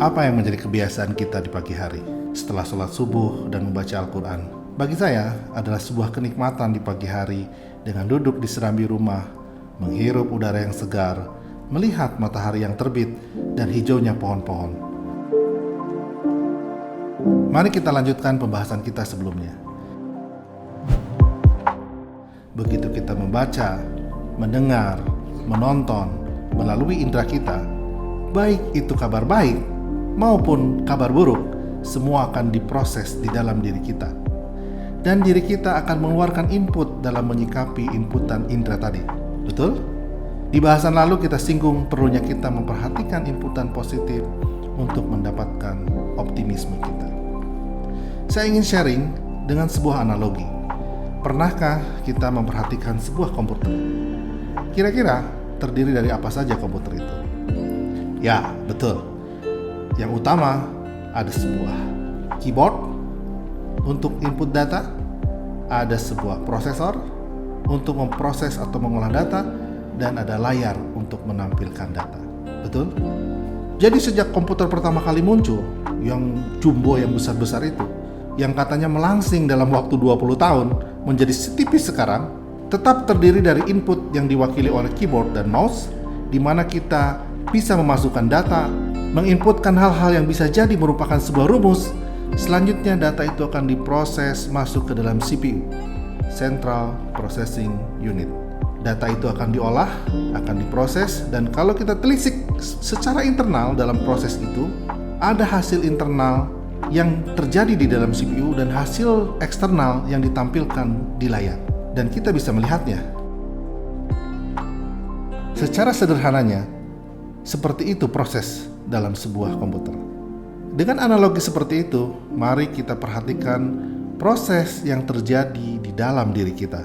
Apa yang menjadi kebiasaan kita di pagi hari setelah sholat subuh dan membaca Al-Quran? Bagi saya adalah sebuah kenikmatan di pagi hari dengan duduk di serambi rumah, menghirup udara yang segar, melihat matahari yang terbit dan hijaunya pohon-pohon. Mari kita lanjutkan pembahasan kita sebelumnya. Begitu kita membaca, mendengar, menonton melalui indera kita, baik itu kabar baik maupun kabar buruk, semua akan diproses di dalam diri kita. Dan diri kita akan mengeluarkan input dalam menyikapi inputan indera tadi. Betul? Di bahasan lalu kita singgung perlunya kita memperhatikan inputan positif untuk mendapatkan optimisme kita. Saya ingin sharing dengan sebuah analogi. Pernahkah kita memperhatikan sebuah komputer? Kira-kira terdiri dari apa saja komputer itu? Ya, betul. Yang utama ada sebuah keyboard untuk input data, ada sebuah prosesor untuk memproses atau mengolah data, dan ada layar untuk menampilkan data. Betul? Jadi sejak komputer pertama kali muncul, yang jumbo yang besar-besar itu, yang katanya melangsing dalam waktu 20 tahun menjadi setipis sekarang, tetap terdiri dari input yang diwakili oleh keyboard dan mouse, di mana kita bisa memasukkan data, menginputkan hal-hal yang bisa jadi merupakan sebuah rumus. Selanjutnya data itu akan diproses masuk ke dalam CPU, Central Processing Unit. Data itu akan diolah, akan diproses, dan kalau kita telisik secara internal dalam proses itu, ada hasil internal yang terjadi di dalam CPU dan hasil eksternal yang ditampilkan di layar, dan kita bisa melihatnya. Secara sederhananya, seperti itu proses dalam sebuah komputer. Dengan analogi seperti itu, mari kita perhatikan proses yang terjadi di dalam diri kita.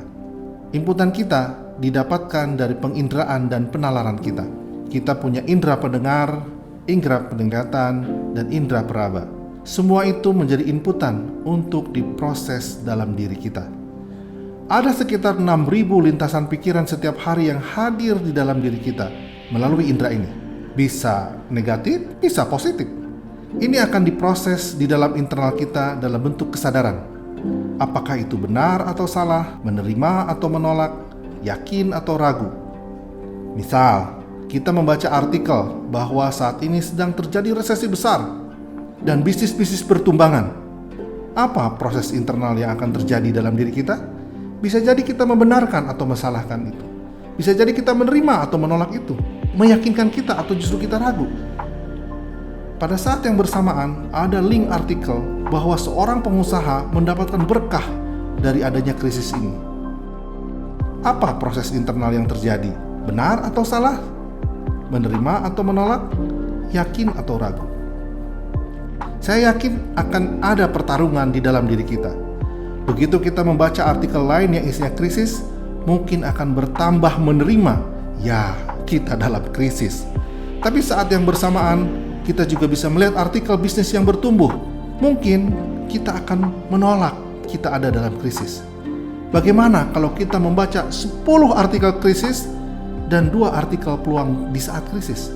Inputan kita didapatkan dari penginderaan dan penalaran kita. Kita punya indera pendengar, indera penglihatan, dan indera peraba. Semua itu menjadi inputan untuk diproses dalam diri kita. Ada sekitar 6.000 lintasan pikiran setiap hari yang hadir di dalam diri kita melalui indera ini. Bisa negatif, bisa positif. Ini akan diproses di dalam internal kita dalam bentuk kesadaran. Apakah itu benar atau salah, menerima atau menolak, yakin atau ragu. Misal, kita membaca artikel bahwa saat ini sedang terjadi resesi besar dan bisnis-bisnis bertumbangan. Apa proses internal yang akan terjadi dalam diri kita? Bisa jadi kita membenarkan atau mesalahkan itu. Bisa jadi kita menerima atau menolak itu, meyakinkan kita atau justru kita ragu. Pada saat yang bersamaan, ada link artikel bahwa seorang pengusaha mendapatkan berkah dari adanya krisis ini. Apa proses internal yang terjadi? Benar atau salah? Menerima atau menolak? Yakin atau ragu? Saya yakin akan ada pertarungan di dalam diri kita. Begitu kita membaca artikel lain yang isinya krisis, mungkin akan bertambah menerima, ya, kita dalam krisis. Tapi saat yang bersamaan, kita juga bisa melihat artikel bisnis yang bertumbuh. Mungkin kita akan menolak kita ada dalam krisis. Bagaimana kalau kita membaca 10 artikel krisis dan 2 artikel peluang di saat krisis?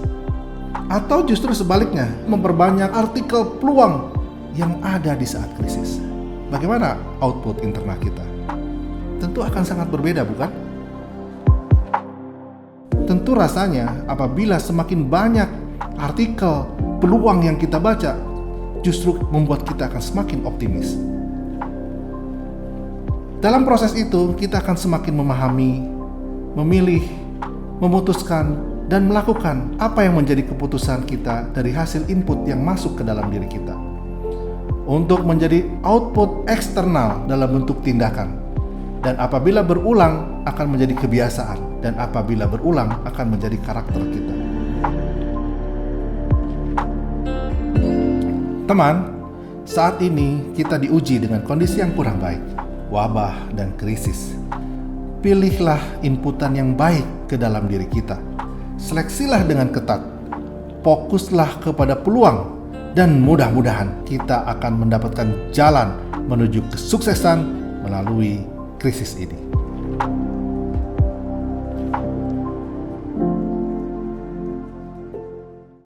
Atau justru sebaliknya, memperbanyak artikel peluang yang ada di saat krisis. Bagaimana output internal kita? Tentu akan sangat berbeda, bukan? Tentu rasanya apabila semakin banyak artikel, peluang yang kita baca, justru membuat kita akan semakin optimis. Dalam proses itu, kita akan semakin memahami, memilih, memutuskan, dan melakukan apa yang menjadi keputusan kita dari hasil input yang masuk ke dalam diri kita. Untuk menjadi output eksternal dalam bentuk tindakan. Dan apabila berulang akan menjadi kebiasaan, dan apabila berulang akan menjadi karakter kita. Teman, saat ini kita diuji dengan kondisi yang kurang baik, wabah dan krisis. Pilihlah inputan yang baik ke dalam diri kita. Seleksilah dengan ketat. Fokuslah kepada peluang, dan mudah-mudahan kita akan mendapatkan jalan menuju kesuksesan melalui krisis ini.